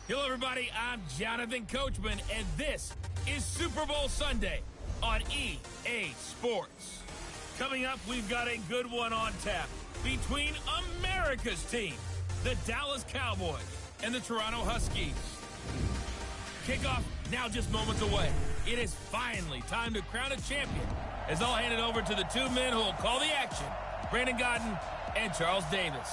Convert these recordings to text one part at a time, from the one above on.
Hello, everybody. I'm Jonathan Coachman, and this is Super Bowl Sunday on EA Sports. Coming up, we've got a good one on tap between America's team, the Dallas Cowboys, and the Toronto Huskies. Kickoff now just moments away. It is finally time to crown a champion, as I'll hand it over to the two men who will call the action, Brandon Godden and Charles Davis.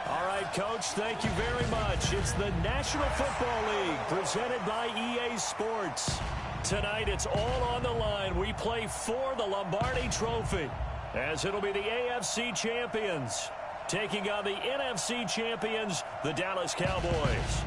All right, Coach, thank you very much. It's the National Football League presented by EA Sports. Tonight, it's all on the line. We play for the Lombardi Trophy, as it'll be the AFC champions taking on the NFC champions, the Dallas Cowboys.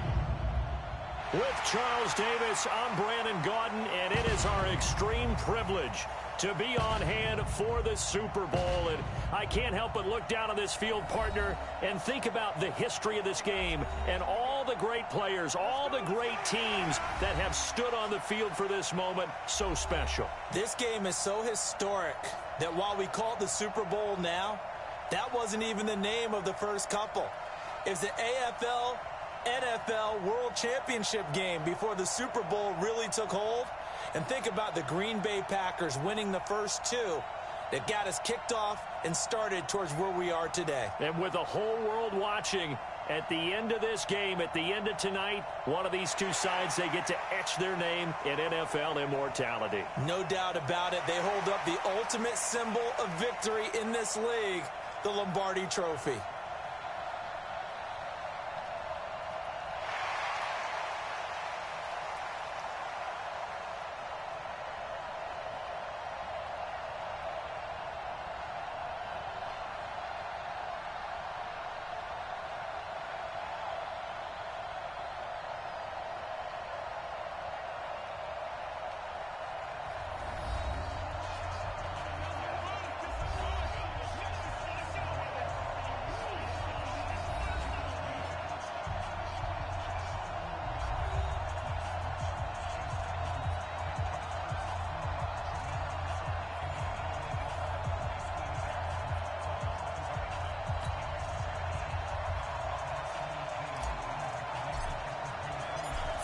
With Charles Davis, I'm Brandon Godden, and it is our extreme privilege to be on hand for the Super Bowl. And I can't help but look down on this field, partner, and think about the history of this game and all the great players, all the great teams that have stood on the field for this moment. So special. This game is so historic that while we call it the Super Bowl now, that wasn't even the name of the first couple. It's the AFL NFL World Championship game before the Super Bowl really took hold. And think about the Green Bay Packers winning the first two that got us kicked off and started towards where we are today. And with the whole world watching, at the end of this game, at the end of tonight, one of these two sides, they get to etch their name in NFL immortality. No doubt about it. They hold up the ultimate symbol of victory in this league, the Lombardi Trophy.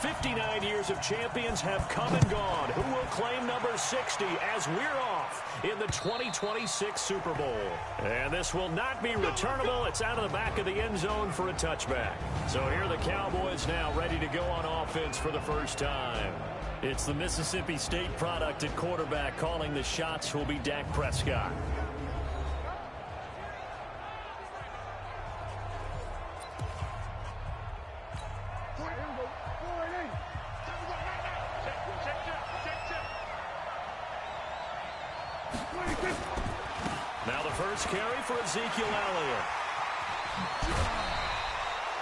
"59 years of champions have come and gone. Who will claim number 60 as we're off in the 2026 Super Bowl?" And this will not be returnable. It's out of the back of the end zone for a touchback. So here are the Cowboys now ready to go on offense for the first time. It's the Mississippi State product at quarterback. Calling the shots will be Dak Prescott. Now the first carry for Ezekiel Elliott.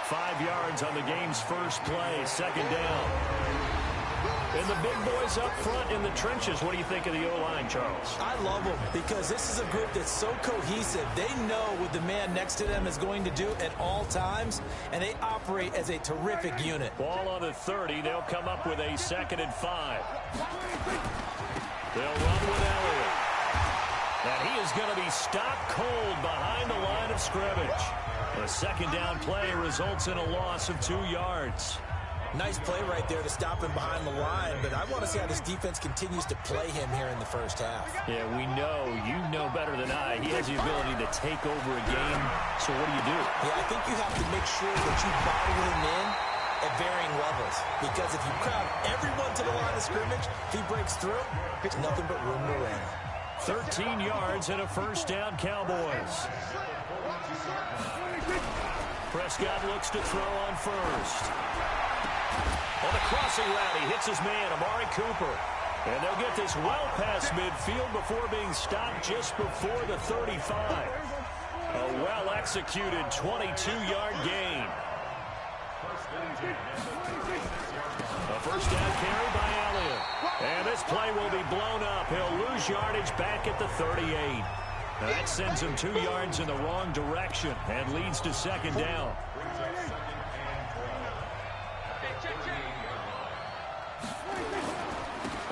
5 yards on the game's first play, second down. And the big boys up front in the trenches. What do you think of the O-line, Charles? I love them because this is a group that's so cohesive. They know what the man next to them is going to do at all times, and they operate as a terrific unit. Ball on the 30. They'll come up with a 2nd and 5. They'll run with Elliott. And he is going to be stopped cold behind the line of scrimmage. A second down play results in a loss of 2 yards. Nice play right there to stop him behind the line, but I want to see how this defense continues to play him here in the first half. Yeah, we know. You know better than I. He has the ability to take over a game. So what do you do? Yeah, I think you have to make sure that you bottle him in at varying levels. Because if you crowd everyone to the line of scrimmage, if he breaks through, there's nothing but room to run. 13 yards and a first down, Cowboys. Prescott looks to throw on first. On the crossing route, he hits his man, Amari Cooper. And they'll get this well past midfield before being stopped just before the 35. A well-executed 22-yard gain. A first down carry by Elliott. And this play will be blown up. He'll lose yardage back at the 38. Now that sends him 2 yards in the wrong direction and leads to second down.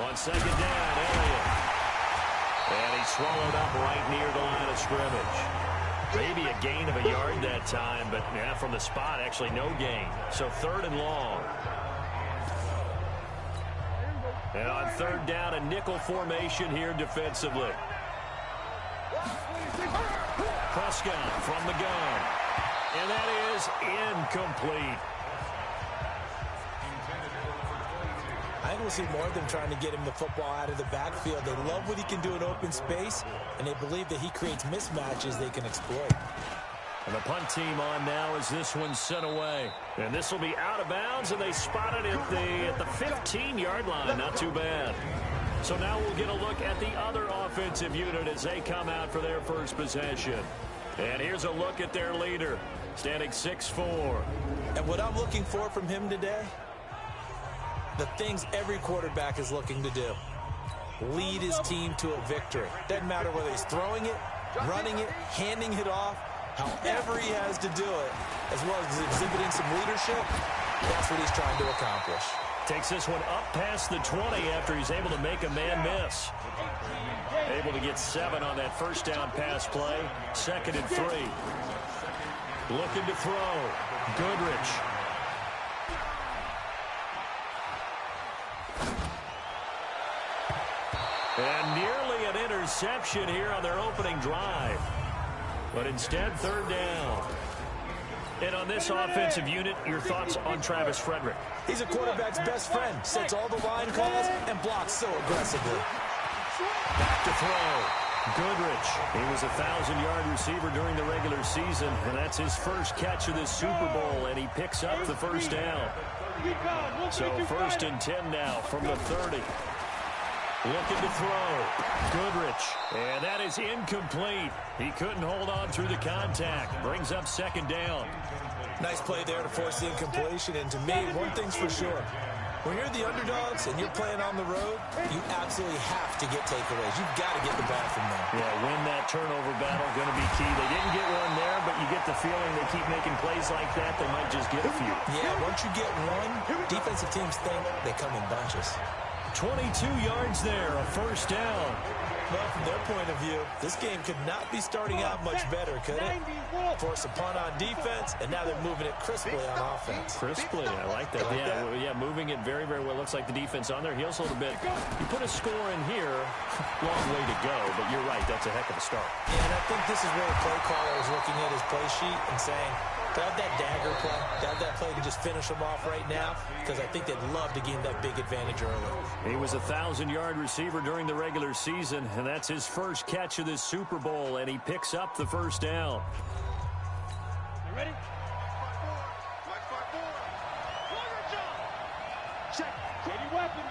On second down, Elliott. And he's swallowed up right near the line of scrimmage. Maybe a gain of a yard that time, but yeah, from the spot, actually no gain. So 3rd and long. And on 3rd down, a nickel formation here defensively. Prescott from the gun. And that is incomplete. I think we'll see more of them trying to get him the football out of the backfield. They love what he can do in open space, and they believe that he creates mismatches they can exploit. And the punt team on now as this one's sent away. And this will be out of bounds, and they spot it at the 15-yard line. Not too bad. So now we'll get a look at the other offensive unit as they come out for their first possession. And here's a look at their leader, standing 6'4". And what I'm looking for from him today, the things every quarterback is looking to do. Lead his team to a victory. Doesn't matter whether he's throwing it, running it, handing it off, however he has to do it, as well as exhibiting some leadership, that's what he's trying to accomplish. Takes this one up past the 20 after he's able to make a man miss. Able to get 7 on that first down pass play. 2nd and 3. Looking to throw. Goodrich. And nearly an interception here on their opening drive. But instead, 3rd down. And on this offensive unit, your thoughts on Travis Frederick? He's a quarterback's best friend. Sets all the line calls and blocks so aggressively. Back to throw. Goodrich. He was a 1,000-yard receiver during the regular season, and that's his first catch of this Super Bowl, and he picks up the first down. So 1st and 10 now from the 30. Looking to throw. Goodrich. And that is incomplete. He couldn't hold on through the contact. Brings up 2nd down. Nice play there to force the incompletion. And to me, one thing's for sure. When you're the underdogs and you're playing on the road, you absolutely have to get takeaways. You've got to get the ball from them. Yeah, win that turnover battle, going to be key. They didn't get one there, but you get the feeling they keep making plays like that, they might just get a few. Yeah, once you get one, defensive teams think they come in bunches. 22 yards there, a first down. Well, from their point of view, this game could not be starting out much better, could it? Force a punt on defense, and now they're moving it crisply on offense. Crisply, I like that. Yeah, moving it very, very well. Looks like the defense on their heels a little bit. You put a score in here, long way to go, but you're right, that's a heck of a start. Yeah, and I think this is where the play caller is looking at his play sheet and saying, to have that dagger play, to have that play to just finish them off right now, because I think they'd love to gain that big advantage early. He was a 1,000-yard receiver during the regular season, and that's his first catch of this Super Bowl, and he picks up the first down. You ready? Check. Ready weapon.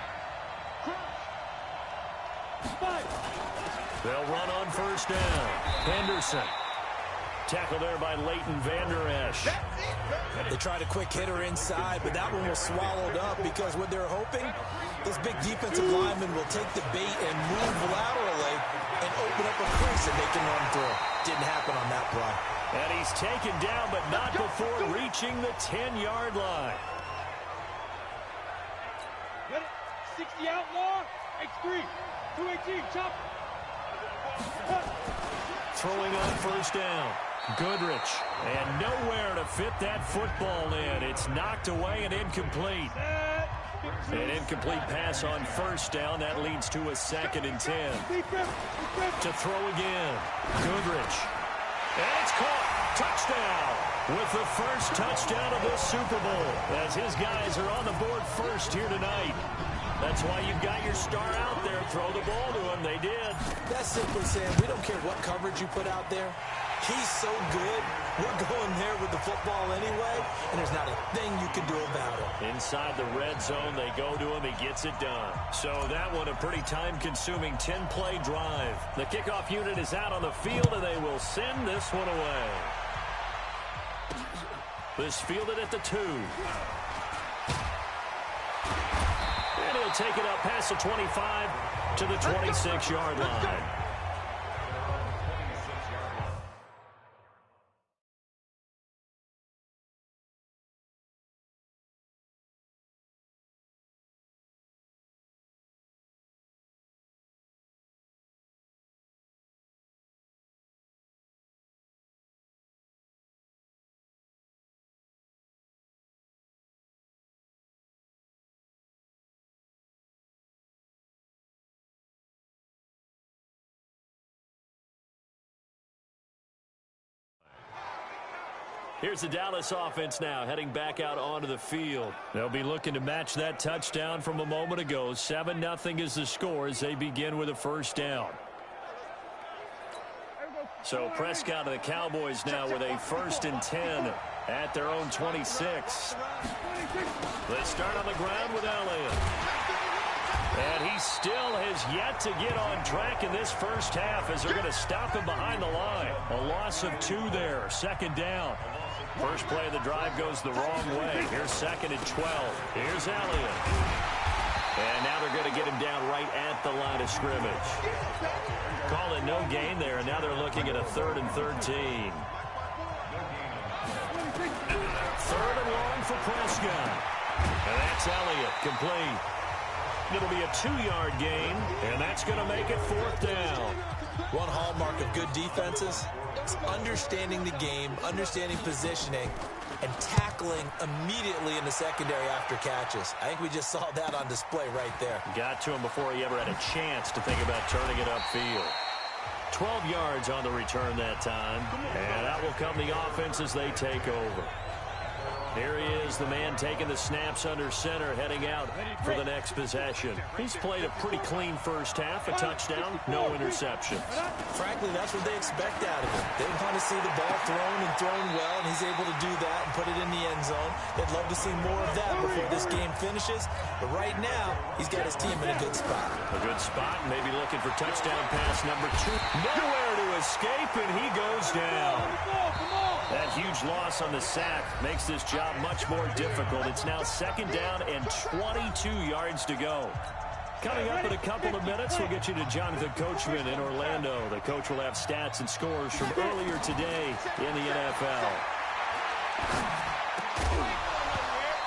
Crouch. They'll run on first down. Henderson. Tackled there by Leighton Vander Esch. They tried a quick hitter inside, but that one was swallowed up because what they're hoping, this big defensive lineman will take the bait and move laterally and open up a crease that they can run through. Didn't happen on that play. And he's taken down, but not before reaching the 10-yard line. Ready? 60 outlaw. X3. 218. Chop. Throwing on first down. Goodrich. And nowhere to fit that football in. It's knocked away and incomplete. An incomplete pass on first down. That leads to a 2nd and 10. To throw again. Goodrich. And it's caught. Touchdown. With the first touchdown of this Super Bowl. As his guys are on the board first here tonight. That's why you've got your star out there. Throw the ball to him. They did. That's simply saying we don't care what coverage you put out there. He's so good. We're going there with the football anyway, and there's not a thing you can do about it. Inside the red zone, they go to him. He gets it done. So that one, a pretty time-consuming 10-play drive. The kickoff unit is out on the field, and they will send this one away. This fielded at the 2. And he'll take it up past the 25 to the 26-yard line. Here's the Dallas offense now heading back out onto the field. They'll be looking to match that touchdown from a moment ago. 7-0 is the score as they begin with a first down. So Prescott of the Cowboys now with a 1st and 10 at their own 26. They start on the ground with Elliott. And he still has yet to get on track in this first half as they're going to stop him behind the line. A loss of 2 there, 2nd down. First play of the drive goes the wrong way. Here's 2nd and 12. Here's Elliott. And now they're going to get him down right at the line of scrimmage. Call it no gain there, and now they're looking at a 3rd and 13. 3rd and long for Prescott. And that's Elliott, complete. It'll be a 2-yard gain, and that's going to make it 4th down. One hallmark of good defenses is understanding the game, understanding positioning, and tackling immediately in the secondary after catches. I think we just saw that on display right there. Got to him before he ever had a chance to think about turning it upfield. 12 yards on the return that time, and that will come the offense as they take over. Here he is, the man taking the snaps under center, heading out for the next possession. He's played a pretty clean first half, a touchdown, no interceptions. Frankly, that's what they expect out of him. They want to see the ball thrown well, and he's able to do that and put it in the end zone. They'd love to see more of that before this game finishes. But right now, he's got his team in a good spot. A good spot, maybe looking for touchdown pass number 2. Nowhere to escape, and he goes down. That huge loss on the sack makes this job much more difficult. It's now 2nd down and 22 yards to go. Coming up in a couple of minutes, we'll get you to Jonathan Coachman in Orlando. The coach will have stats and scores from earlier today in the NFL.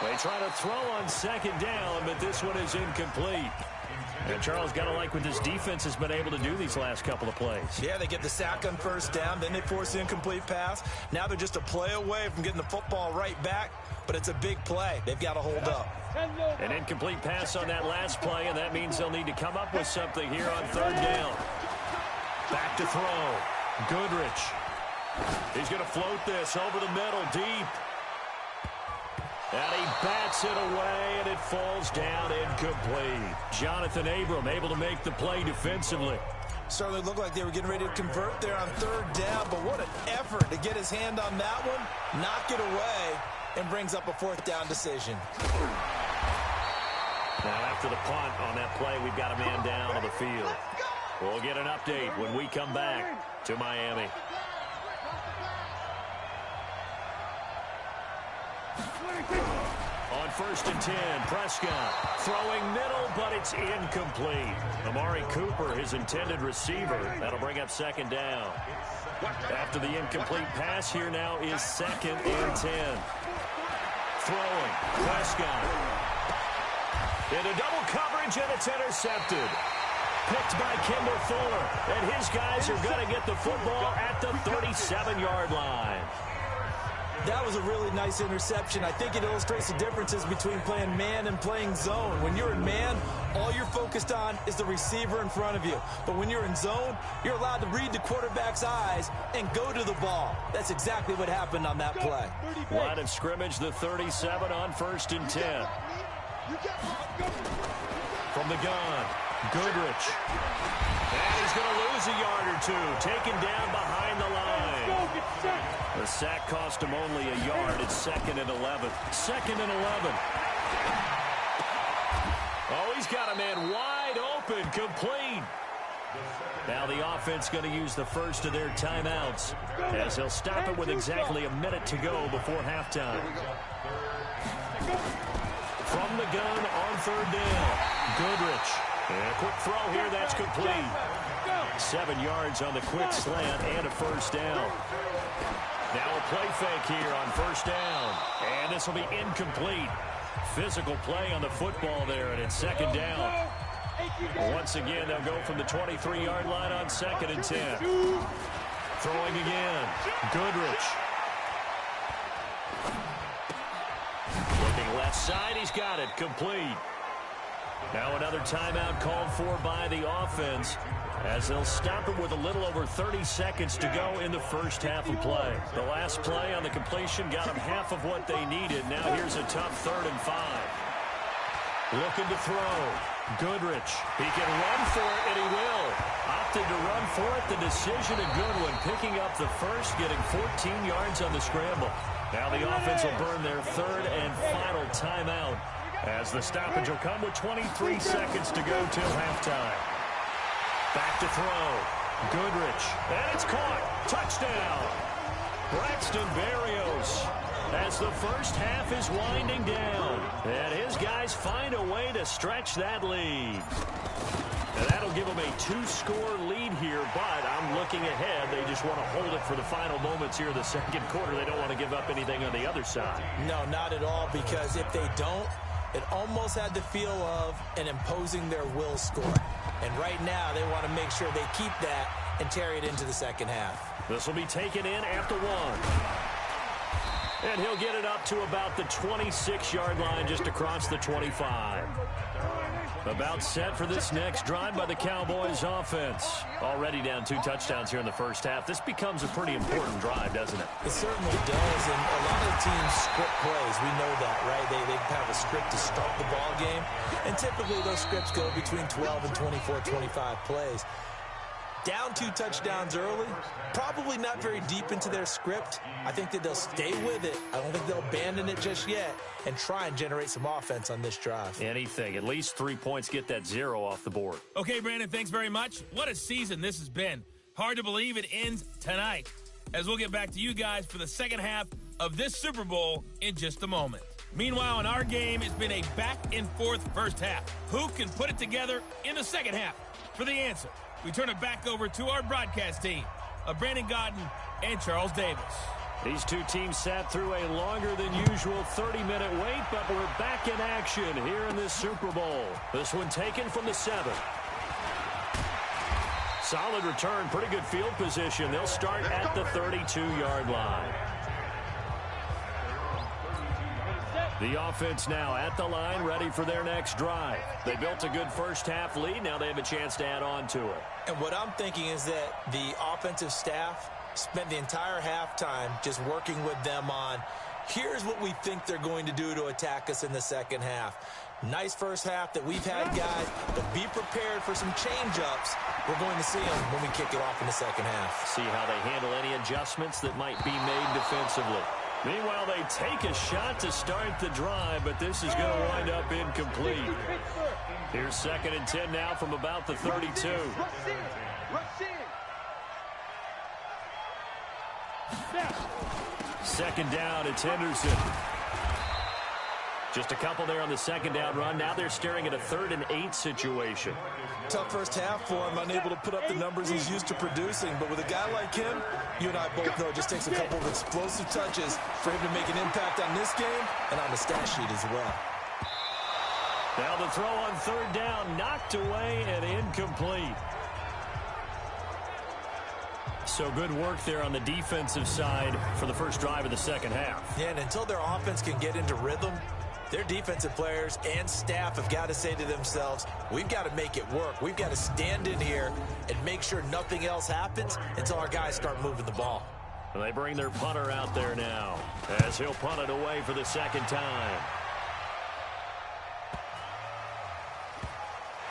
They try to throw on 2nd down, but this one is incomplete. And Charles, got to like what this defense has been able to do these last couple of plays. Yeah, they get the sack on 1st down, then they force the incomplete pass. Now they're just a play away from getting the football right back, but it's a big play. They've got to hold up. An incomplete pass on that last play, and that means they'll need to come up with something here on 3rd down. Back to throw. Goodrich. He's going to float this over the middle, deep. And he bats it away, and it falls down incomplete. Jonathan Abram able to make the play defensively. Certainly looked like they were getting ready to convert there on 3rd down, but what an effort to get his hand on that one, knock it away, and brings up a 4th down decision. Now after the punt on that play, we've got a man down on the field. We'll get an update when we come back to Miami. On 1st and 10, Prescott throwing middle, but it's incomplete. Amari Cooper, his intended receiver. That'll bring up 2nd down. After the incomplete pass, here now is 2nd and 10. Throwing, Prescott. Into double coverage, and it's intercepted. Picked by Kendall Fuller, and his guys are going to get the football at the 37-yard line. That was a really nice interception. I think it illustrates the differences between playing man and playing zone. When you're in man, all you're focused on is the receiver in front of you. But when you're in zone, you're allowed to read the quarterback's eyes and go to the ball. That's exactly what happened on that play. Line of scrimmage, the 37 on 1st and 10. From the gun, Goodrich. And he's going to lose a yard or 2. Taken down behind the line. The sack cost him only a yard. It's 2nd and 11. 2nd and 11. Oh, he's got a man wide open, complete. Now the offense going to use the first of their timeouts as they'll stop it with exactly a minute to go before halftime. From the gun on 3rd down, Goodrich. And a quick throw here, that's complete. 7 yards on the quick slant and a 1st down. Now a play fake here on 1st down. And this will be incomplete. Physical play on the football there, and it's 2nd down. Once again, they'll go from the 23-yard line on 2nd and 10. Throwing again. Goodrich. Looking left side, he's got it. Complete. Now another timeout called for by the offense as they'll stop him with a little over 30 seconds to go in the first half of play. The last play on the completion got them half of what they needed. Now here's a tough 3rd and 5. Looking to throw. Goodrich. He can run for it, and he will. Opted to run for it. The decision a good one. Picking up the first, getting 14 yards on the scramble. Now the offense will burn their 3rd and final timeout, as the stoppage will come with 23 seconds to go till halftime. Back to throw. Goodrich. And it's caught. Touchdown. Braxton Berrios. As the first half is winding down. And his guys find a way to stretch that lead. And that'll give them a 2-score lead here, but I'm looking ahead. They just want to hold it for the final moments here in the second quarter. They don't want to give up anything on the other side. No, not at all, because if they don't, it almost had the feel of an imposing their will score. And right now, they want to make sure they keep that and carry it into the second half. This will be taken in at the 1. And he'll get it up to about the 26-yard line, just across the 25. About set for this next drive by the Cowboys offense. Already down 2 touchdowns here in the first half. This becomes a pretty important drive, doesn't it? It certainly does, and a lot of teams script plays. We know that, right? They have a script to start the ball game, and typically those scripts go between 12 and 24, 25 plays. Down 2 touchdowns early, probably not very deep into their script. I think that they'll stay with it. I don't think they'll abandon it just yet and try and generate some offense on this drive. Anything. At least 3 points, get that 0 off the board. Okay, Brandon, thanks very much. What a season this has been. Hard to believe it ends tonight, as we'll get back to you guys for the second half of this Super Bowl in just a moment. Meanwhile, in our game, it's been a back-and-forth first half. Who can put it together in the second half? For the answer, we turn it back over to our broadcast team of Brandon Godden and Charles Davis. These two teams sat through a longer than usual 30-minute wait, but we're back in action here in this Super Bowl. This one taken from the 7. Solid return, pretty good field position. They'll start at the 32-yard line. The offense now at the line, ready for their next drive. They built a good first-half lead. Now they have a chance to add on to it. And what I'm thinking is that the offensive staff spent the entire halftime just working with them on, here's what we think they're going to do to attack us in the second half. Nice first half that we've had, guys, but be prepared for some change-ups. We're going to see them when we kick it off in the second half. See how they handle any adjustments that might be made defensively. Meanwhile, they take a shot to start the drive, but this is going to wind up incomplete. Here's 2nd and 10 now from about the 32. Second down, it's Henderson. Just a couple there on the second down run. Now they're staring at a 3rd and 8 situation. Tough first half for him, unable to put up the numbers he's used to producing. But with a guy like him, you and I both know it just takes a couple of explosive touches for him to make an impact on this game and on the stat sheet as well. Now the throw on 3rd down, knocked away and incomplete. So good work there on the defensive side for the first drive of the second half. Yeah, and until their offense can get into rhythm, their defensive players and staff have got to say to themselves, we've got to make it work. We've got to stand in here and make sure nothing else happens until our guys start moving the ball. And they bring their punter out there now as he'll punt it away for the second time.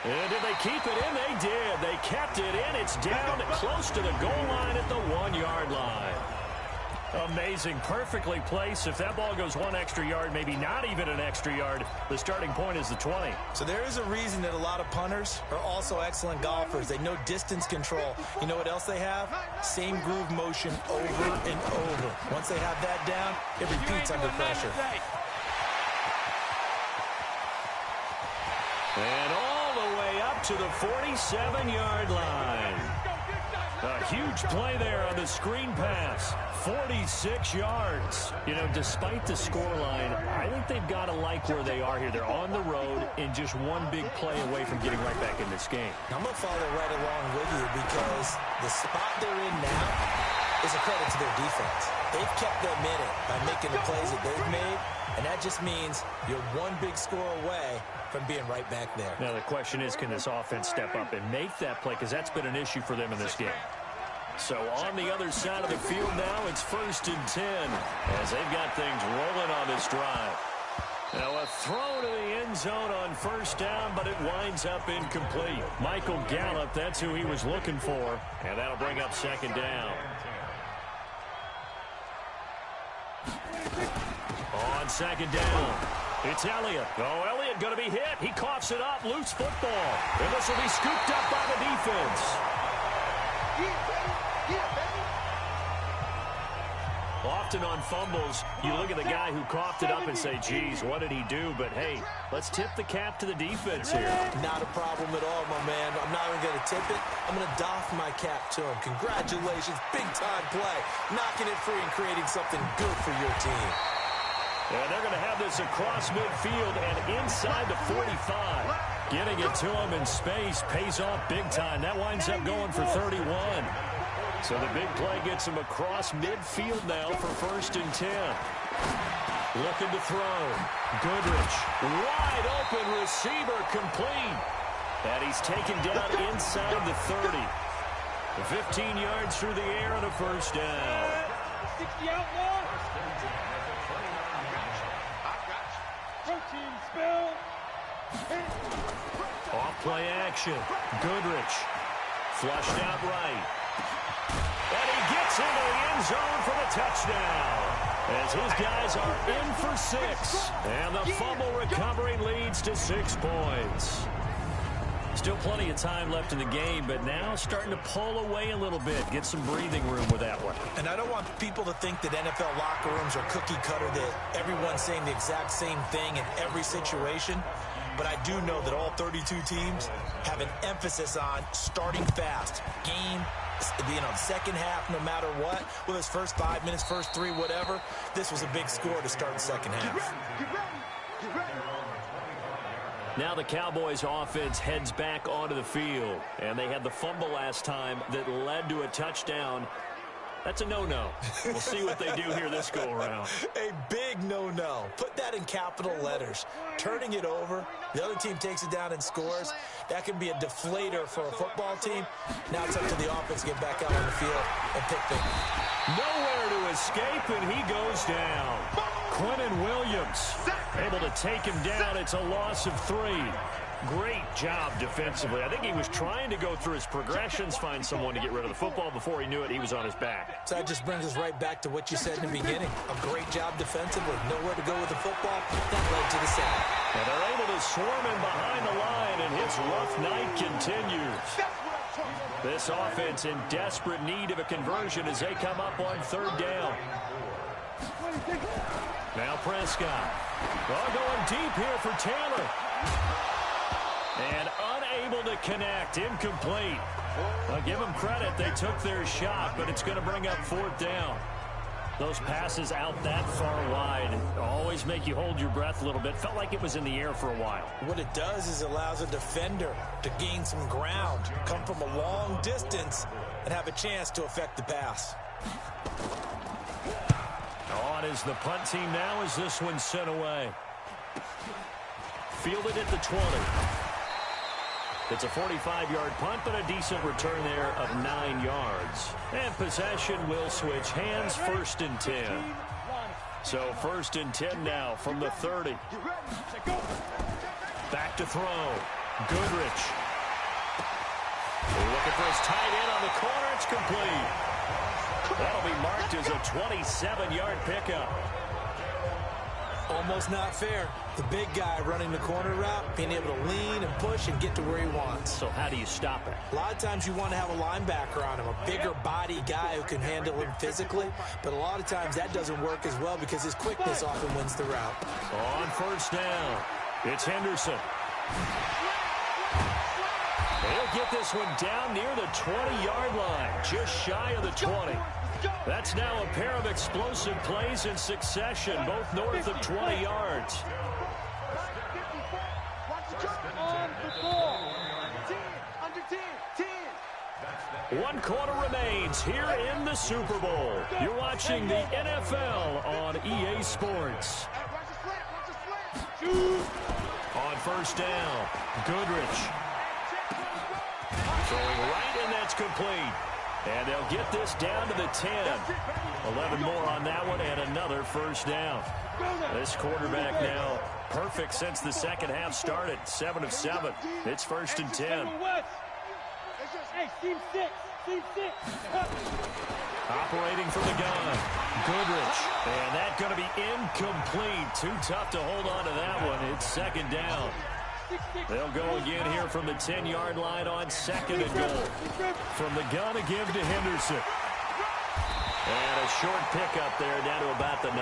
And did they keep it in? They did. They kept it in. It's down close to the goal line at the 1-yard line. Amazing. Perfectly placed. If that ball goes 1 extra yard, maybe not even an extra yard, the starting point is the 20. So there is a reason that a lot of punters are also excellent golfers. They know distance control. You know what else they have? Same groove motion over and over. Once they have that down, it repeats under pressure. And all the way up to the 47-yard line. A huge play there on the screen pass. 46 yards. You know, despite the scoreline, I think they've got to like where they are here. They're on the road and just one big play away from getting right back in this game. I'm going to follow right along with you because the spot they're in now is a credit to their defense. They've kept them in it by making the plays that they've made, and that just means you're one big score away from being right back there. Now the question is, can this offense step up and make that play? Because that's been an issue for them in this game. So on the other side of the field now, it's 1st and 10 as they've got things rolling on this drive. Now a throw to the end zone on 1st down, but it winds up incomplete. Michael Gallup, that's who he was looking for, and that'll bring up 2nd down. On 2nd down, it's Elliott. Oh, Elliott going to be hit. He coughs it up. Loose football. And this will be scooped up by the defense. Often on fumbles, you look at the guy who coughed it up and say, geez, what did he do? But, hey, let's tip the cap to the defense here. Not a problem at all, my man. I'm not even going to tip it. I'm going to doff my cap to him. Congratulations. Big-time play. Knocking it free and creating something good for your team. And they're going to have this across midfield and inside the 45. Getting it to him in space pays off big time. That winds up going for 31. So the big play gets him across midfield now for 1st and 10. Looking to throw. Goodrich. Wide open receiver complete. And he's taken down inside the 30. 15 yards through the air and a 1st down. 60 out more. Protein spill. Off play action. Goodrich. Flushed out right. And he gets into the end zone for the touchdown. As his guys are in for 6. And the fumble recovery leads to 6 points. Still plenty of time left in the game, but now starting to pull away a little bit. Get some breathing room with that one. And I don't want people to think that NFL locker rooms are cookie cutter, that everyone's saying the exact same thing in every situation. But I do know that all 32 teams have an emphasis on starting fast. Game, second half, no matter what. Whether it's first 5 minutes, first 3, whatever. This was a big score to start the second half. Now the Cowboys offense heads back onto the field. And they had the fumble last time that led to a touchdown. That's a no-no. We'll see what they do here this go-around. A big no-no. Put that in capital letters. Turning it over, the other team takes it down and scores. That can be a deflator for a football team. Now it's up to the offense to get back out on the field and pick them. Nowhere to escape, and he goes down. Quentin Williams able to take him down. It's a loss of 3. Great job defensively. I think he was trying to go through his progressions, find someone to get rid of the football. Before he knew it, he was on his back. So that just brings us right back to what you said in the beginning. A great job defensively. Nowhere to go with the football. That led to the sack. And they're able to swarm him behind the line, and his rough night continues. This offense in desperate need of a conversion as they come up on 3rd down. Now Prescott. Going deep here for Taylor. And unable to connect. Incomplete. I'll give them credit. They took their shot, but it's going to bring up 4th down. Those passes out that far wide always make you hold your breath a little bit. Felt like it was in the air for a while. What it does is allows a defender to gain some ground, come from a long distance, and have a chance to affect the pass. On is the punt team now as this one's sent away. Fielded at the 20. It's a 45-yard punt, but a decent return there of 9 yards. And possession will switch hands, 1st and 10. So 1st and 10 now from the 30. Back to throw. Goodrich. Looking for his tight end on the corner. It's complete. That'll be marked as a 27-yard pickup. Almost not fair. The big guy running the corner route, being able to lean and push and get to where he wants. So how do you stop it? A lot of times you want to have a linebacker on him, a bigger body guy who can handle him physically. But a lot of times that doesn't work as well because his quickness often wins the route. On 1st down, it's Henderson. He'll get this one down near the 20-yard line, just shy of the 20. That's now a pair of explosive plays in succession, both north of 20 yards. 1 quarter remains here in the Super Bowl. You're watching the NFL on EA Sports. On first down, Goodrich. Throwing right, and that's complete. And they'll get this down to the 10. 11 more on that one, and another first down. This quarterback now perfect since the second half started. 7 of 7. It's first and 10. Hey, team 6. Team 6. Operating from the gun, Goodrich. And that's going to be incomplete. Too tough to hold on to that one. It's second down. They'll go again here from the 10-yard line on second and goal. From the gun, a give to Henderson. And a short pickup there down to about the 9.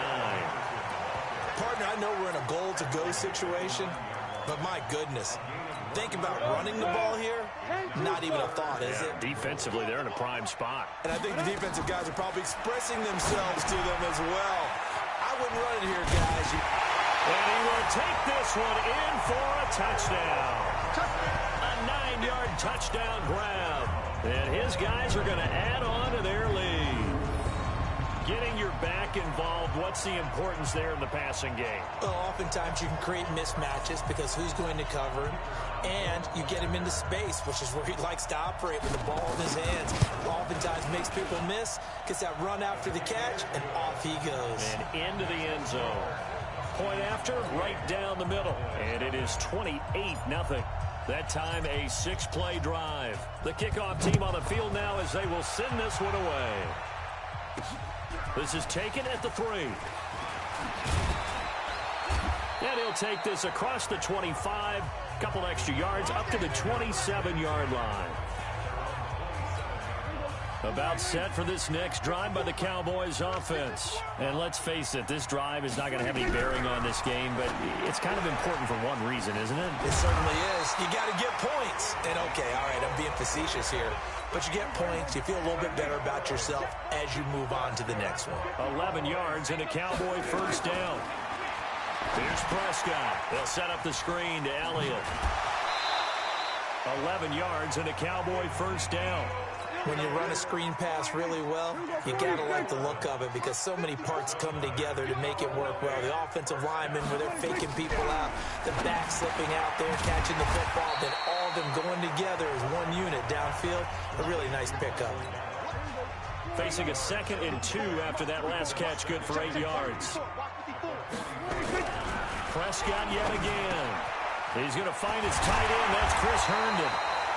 Partner, I know we're in a goal-to-go situation, but my goodness. Think about running the ball here. Not even a thought, is it? Defensively, they're in a prime spot. And I think the defensive guys are probably expressing themselves to them as well. I wouldn't run it here, guys. And he will take this one in for a touchdown. A 9-yard touchdown grab. And his guys are going to add on to their lead. Getting your back involved, what's the importance there in the passing game? Well, oftentimes you can create mismatches because who's going to cover him? And you get him into space, which is where he likes to operate with the ball in his hands. Oftentimes makes people miss, gets that run after the catch, and off he goes. And into the end zone. Point after, right down the middle. And it is 28-0. That time, a 6-play drive. The kickoff team on the field now as they will send this one away. This is taken at the 3. And he'll take this across the 25. Couple extra yards up to the 27-yard line. About set for this next drive by the Cowboys offense. And let's face it, this drive is not going to have any bearing on this game, but it's kind of important for one reason, isn't it? It certainly is. You got to get points. And okay, all right, I'm being facetious here. But you get points, you feel a little bit better about yourself as you move on to the next one. 11 yards and a Cowboy first down. Here's Prescott. They'll set up the screen to Elliott. 11 yards and a Cowboy first down. When you run a screen pass really well, you got to like the look of it because so many parts come together to make it work well. The offensive linemen, where they're faking people out, the back slipping out there, catching the football, then all of them going together as one unit downfield. A really nice pickup. Facing a 2nd and 2 after that last catch, good for 8 yards. Prescott yet again. He's going to find his tight end. That's Chris Herndon.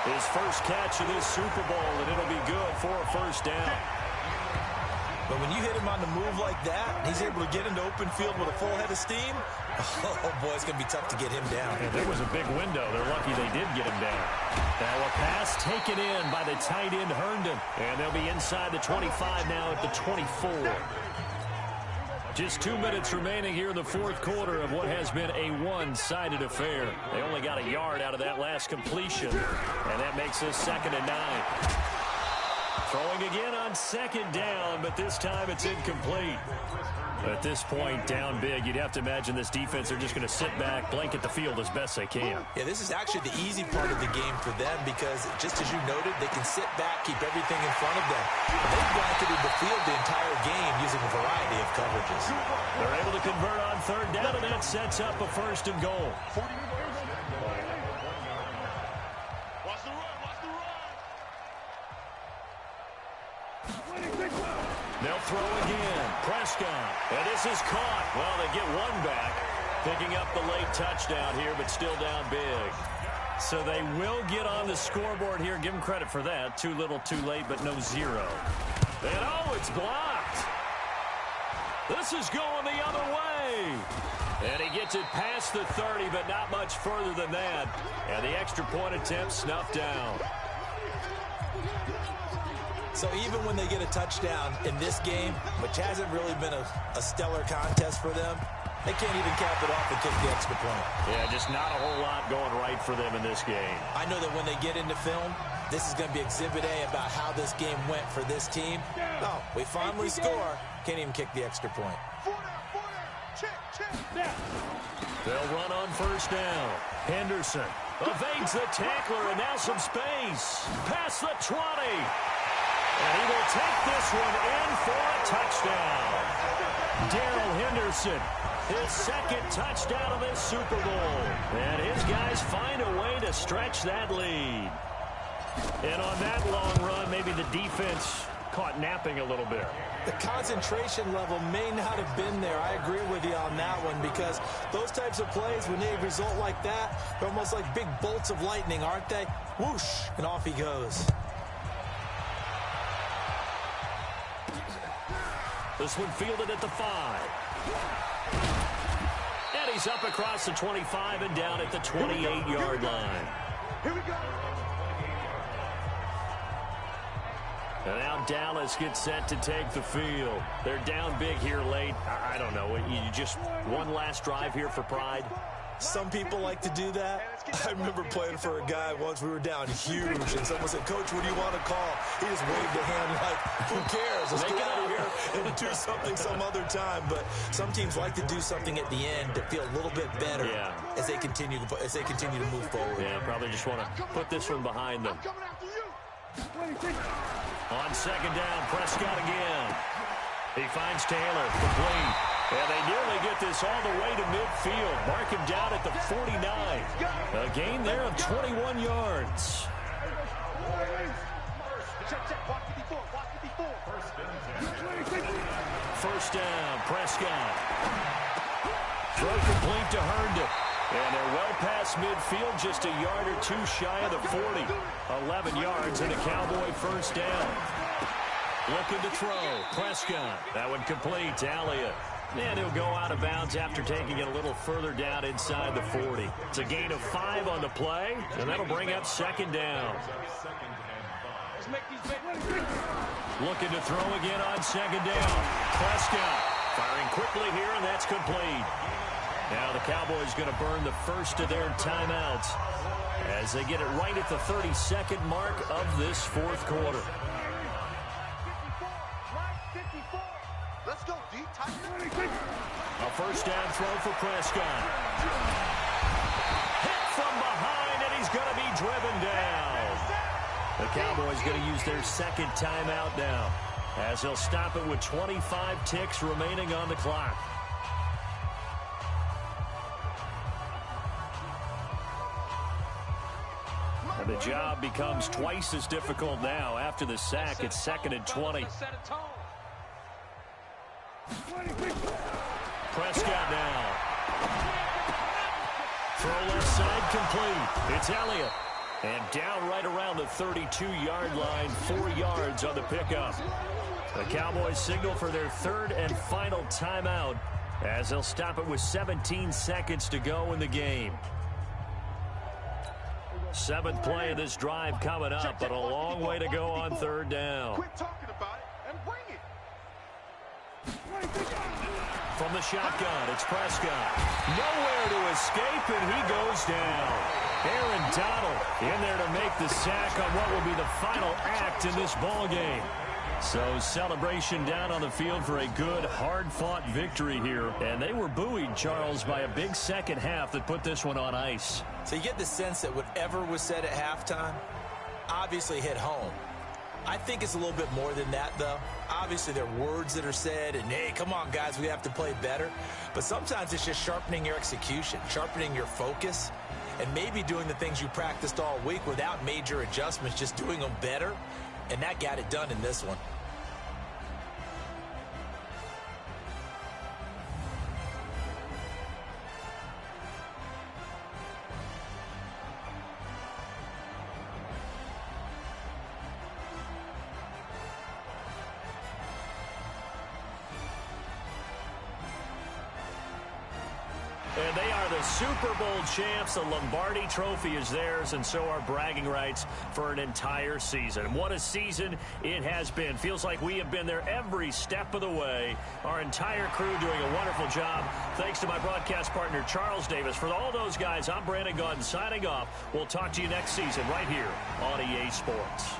His first catch of this Super Bowl, and it'll be good for a first down. But when you hit him on the move like that, he's able to get into open field with a full head of steam. Oh, boy, it's going to be tough to get him down. And there was a big window. They're lucky they did get him down. Now a pass taken in by the tight end Herndon. And they'll be inside the 25 now at the 24. Just 2 minutes remaining here in the fourth quarter of what has been a one-sided affair. They only got a yard out of that last completion, and that makes this 2nd and 9. Throwing again on 2nd down, but this time it's incomplete. At this point, down big, you'd have to imagine this defense are just going to sit back, blanket the field as best they can. Yeah, this is actually the easy part of the game for them because, just as you noted, they can sit back, keep everything in front of them. They've blanketed the field the entire game using a variety of coverages. They're able to convert on 3rd down, and that sets up a 1st and goal. They'll throw again. Prescott. And this is caught. Well, they get one back. Picking up the late touchdown here, but still down big. So they will get on the scoreboard here. Give them credit for that. Too little, too late, but no 0. And oh, it's blocked. This is going the other way. And he gets it past the 30, but not much further than that. And the extra point attempt snuffed down. So even when they get a touchdown in this game, which hasn't really been a stellar contest for them, they can't even cap it off and kick the extra point. Yeah, just not a whole lot going right for them in this game. I know that when they get into film, this is going to be Exhibit A about how this game went for this team. Oh, we finally score. Can't even kick the extra point. They'll run on 1st down. Henderson evades the tackler, and now some space. Past the 20. And he will take this one in for a touchdown. Darrell Henderson, his second touchdown of this Super Bowl. And his guys find a way to stretch that lead. And on that long run, maybe the defense caught napping a little bit. The concentration level may not have been there. I agree with you on that one, because those types of plays, when they result like that, they're almost like big bolts of lightning, aren't they? Whoosh, and off he goes. This one fielded at the 5. And he's up across the 25 and down at the 28-yard line. Here we go. And now Dallas gets set to take the field. They're down big here late. I don't know. You just one last drive here for pride? Some people like to do that. I remember playing for a guy once. We were down huge, and someone said, "Coach, what do you want to call?" He just waved a hand like, "Who cares? Let's get out of here and do something some other time." But some teams like to do something at the end to feel a little bit better as they continue to move forward. Yeah, probably just want to put this one behind them. On second down, Prescott again. He finds Taylor, complete. And they nearly get this all the way to midfield. Mark him down at the 49. A gain there of 21 yards. First down, Prescott. Throw complete to Herndon. And they're well past midfield, just a yard or two shy of the 40. 11 yards and a Cowboy first down. Looking to throw. Prescott. That one complete to Elliott. And he'll go out of bounds after taking it a little further down inside the 40. It's a gain of 5 on the play, and that'll bring up second down. Looking to throw again on second down. Prescott firing quickly here, and that's complete. Now the Cowboys going to burn the first of their timeouts as they get it right at the 32nd mark of this fourth quarter. Let's go deep, tight. A first down throw for Prescott. Hit from behind, and he's going to be driven down. The Cowboys going to use their second timeout now as they'll stop it with 25 ticks remaining on the clock. And the job becomes twice as difficult now. After the sack, it's 2nd and 20. Prescott now. Throw left side complete. It's Elliott. And down right around the 32-yard line, 4 yards on the pickup. The Cowboys signal for their third and final timeout as they'll stop it with 17 seconds to go in the game. 7th play of this drive coming up, but a long way to go on third down. Quit talking about it and bring it. From the shotgun, it's Prescott. Nowhere to escape, and he goes down. Aaron Donald in there to make the sack on what will be the final act in this ball game. So celebration down on the field for a good, hard-fought victory here. And they were buoyed, Charles, by a big second half that put this one on ice. So you get the sense that whatever was said at halftime obviously hit home. I think it's a little bit more than that, though. Obviously, there are words that are said, and, hey, come on, guys, we have to play better. But sometimes it's just sharpening your execution, sharpening your focus, and maybe doing the things you practiced all week without major adjustments, just doing them better. And that got it done in this one. And they are the Super Bowl champs. The Lombardi Trophy is theirs, and so are bragging rights for an entire season. What a season it has been. Feels like we have been there every step of the way. Our entire crew doing a wonderful job. Thanks to my broadcast partner, Charles Davis. For all those guys, I'm Brandon Gaudin signing off. We'll talk to you next season right here on EA Sports.